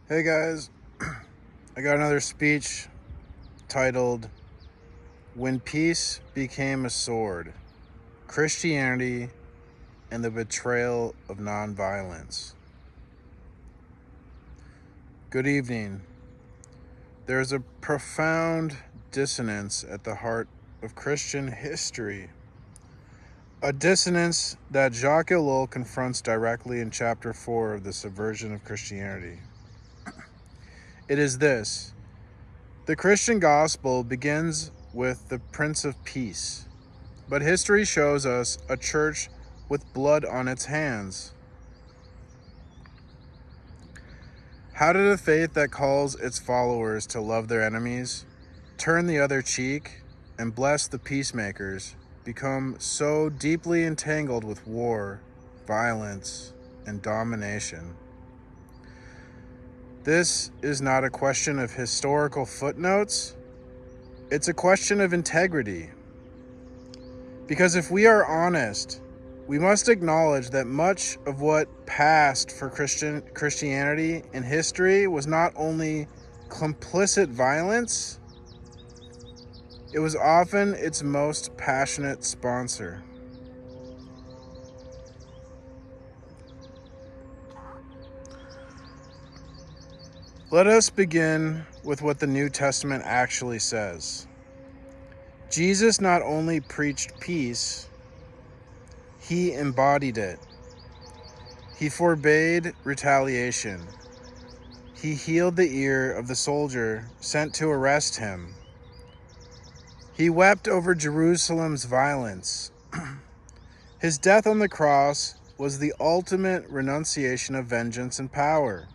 Hey guys, I got another speech titled When Peace Became a Sword, Christianity and the Betrayal of Nonviolence. Good evening. There is a profound dissonance at the heart of Christian history. A dissonance that Jacques Ellul confronts directly in chapter 4 of The Subversion of Christianity. It is this: the Christian gospel begins with the Prince of Peace, but history shows us a church with blood on its hands. How did a faith that calls its followers to love their enemies, turn the other cheek, and bless the peacemakers become so deeply entangled with war, violence, and domination? This is not a question of historical footnotes. It's a question of integrity. Because if we are honest, we must acknowledge that much of what passed for Christianity in history was not only complicit violence, it was often its most passionate sponsor. Let us begin with what the New Testament actually says. Jesus not only preached peace, he embodied it. He forbade retaliation. He healed the ear of the soldier sent to arrest him. He wept over Jerusalem's violence. His death on the cross was the ultimate renunciation of vengeance and power.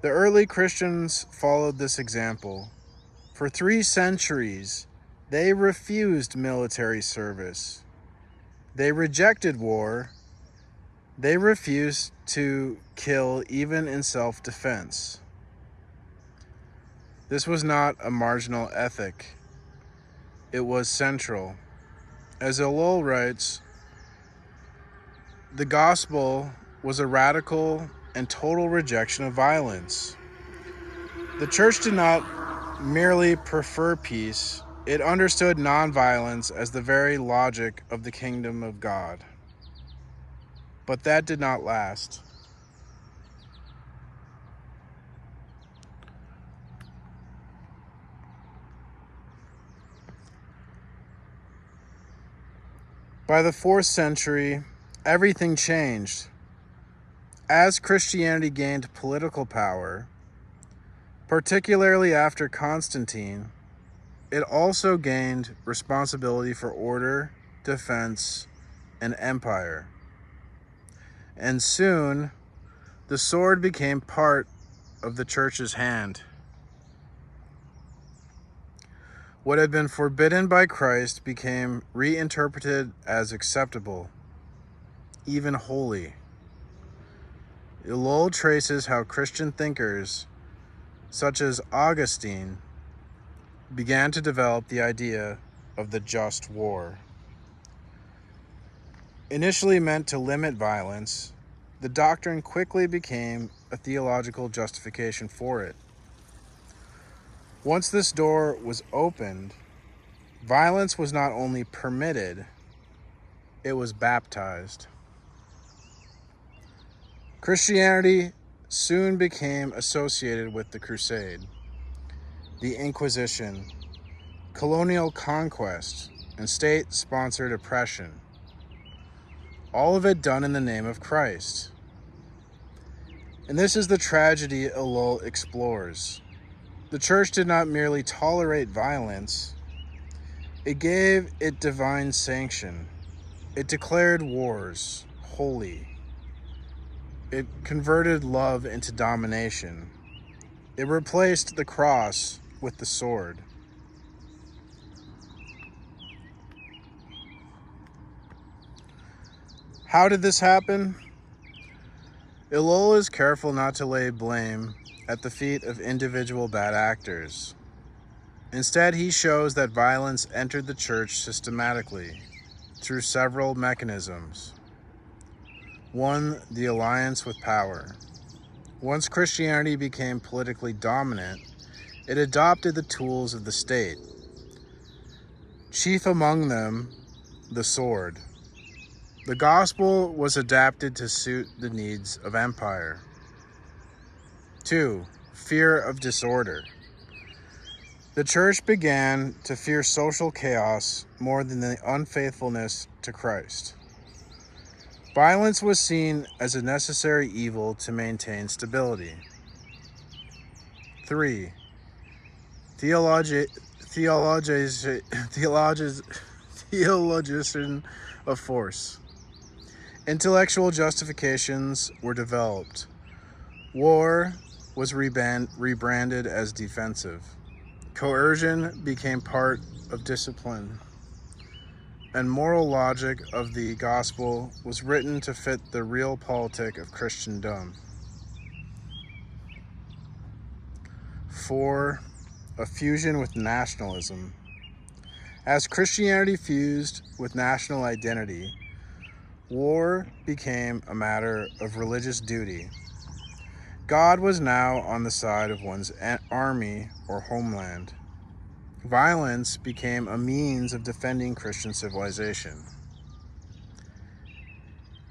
The early Christians followed this example. For 3 centuries, they refused military service. They rejected war. They refused to kill even in self-defense. This was not a marginal ethic. It was central. As Ellul writes, the gospel was a radical and total rejection of violence. The church did not merely prefer peace, it understood nonviolence as the very logic of the kingdom of God. But that did not last. By the 4th century, everything changed. As Christianity gained political power, particularly after Constantine, it also gained responsibility for order, defense, and empire. And soon, the sword became part of the church's hand. What had been forbidden by Christ became reinterpreted as acceptable, even holy. Ellul traces how Christian thinkers, such as Augustine, began to develop the idea of the just war. Initially meant to limit violence, the doctrine quickly became a theological justification for it. Once this door was opened, violence was not only permitted, it was baptized. Christianity soon became associated with the Crusade, the Inquisition, colonial conquest, and state-sponsored oppression. All of it done in the name of Christ. And this is the tragedy Ellul explores. The church did not merely tolerate violence, it gave it divine sanction. It declared wars holy. It converted love into domination. It replaced the cross with the sword. How did this happen? Ellul is careful not to lay blame at the feet of individual bad actors. Instead, he shows that violence entered the church systematically through several mechanisms. 1. The alliance with power. Once Christianity became politically dominant, it adopted the tools of the state, chief among them the sword. The gospel was adapted to suit the needs of empire. 2. Fear of disorder. The church began to fear social chaos more than the unfaithfulness to Christ. Violence was seen as a necessary evil to maintain stability. 3. Theologization of force. Intellectual justifications were developed. War was rebranded as defensive. Coercion became part of discipline, and moral logic of the gospel was written to fit the realpolitik of Christendom. 4. A fusion with nationalism. As Christianity fused with national identity, war became a matter of religious duty. God was now on the side of one's army or homeland. Violence became a means of defending Christian civilization.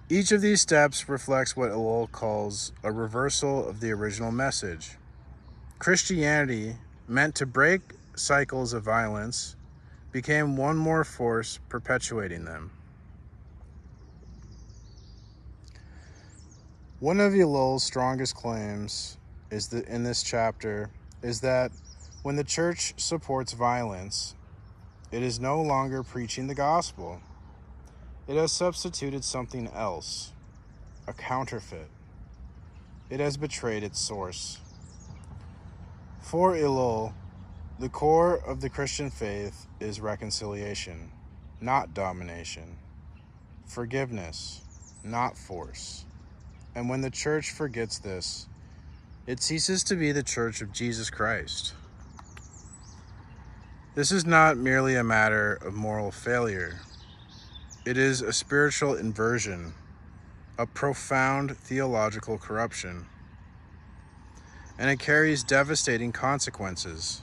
Each of these steps reflects what Ellul calls a reversal of the original message. Christianity, meant to break cycles of violence, became one more force perpetuating them. One of Ellul's strongest claims in this chapter is that when the church supports violence, it is no longer preaching the gospel. It has substituted something else, a counterfeit. It has betrayed its source. For Ellul, the core of the Christian faith is reconciliation, not domination, forgiveness, not force. And when the church forgets this, it ceases to be the church of Jesus Christ. This is not merely a matter of moral failure. It is a spiritual inversion, a profound theological corruption, and it carries devastating consequences,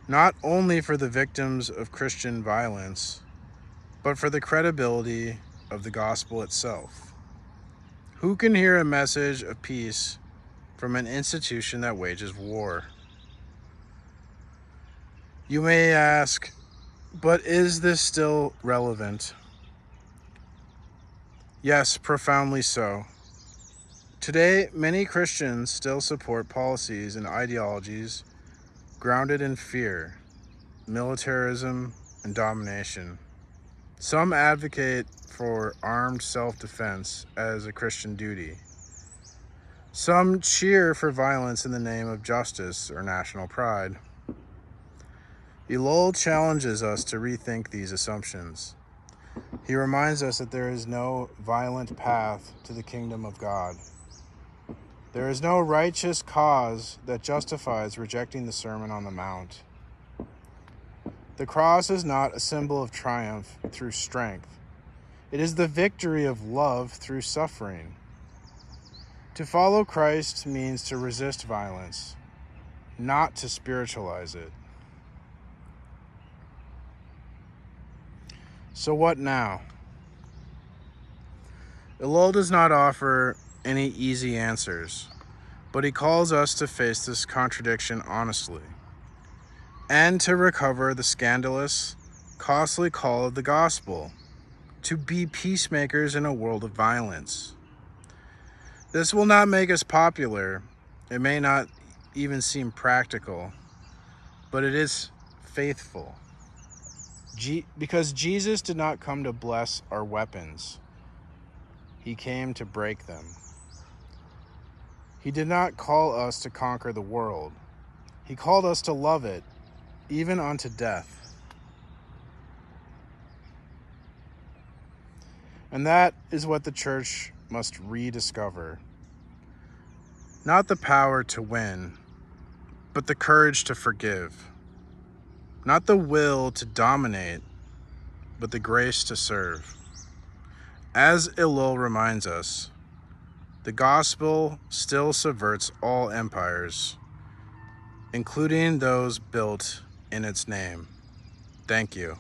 not only for the victims of Christian violence, but for the credibility of the gospel itself. Who can hear a message of peace from an institution that wages war? You may ask, but is this still relevant? Yes, profoundly so. Today, many Christians still support policies and ideologies grounded in fear, militarism, and domination. Some advocate for armed self-defense as a Christian duty. Some cheer for violence in the name of justice or national pride. Ellul challenges us to rethink these assumptions. He reminds us that there is no violent path to the kingdom of God. There is no righteous cause that justifies rejecting the Sermon on the Mount. The cross is not a symbol of triumph through strength. It is the victory of love through suffering. To follow Christ means to resist violence, not to spiritualize it. So what now? Ellul does not offer any easy answers, but he calls us to face this contradiction honestly and to recover the scandalous, costly call of the gospel to be peacemakers in a world of violence. This will not make us popular. It may not even seem practical, but it is faithful. Because Jesus did not come to bless our weapons. He came to break them. He did not call us to conquer the world. He called us to love it, even unto death. And that is what the church must rediscover. Not the power to win, but the courage to forgive. Not the will to dominate, but the grace to serve. As Ellul reminds us, The gospel still subverts all empires, including those built in its name. Thank you.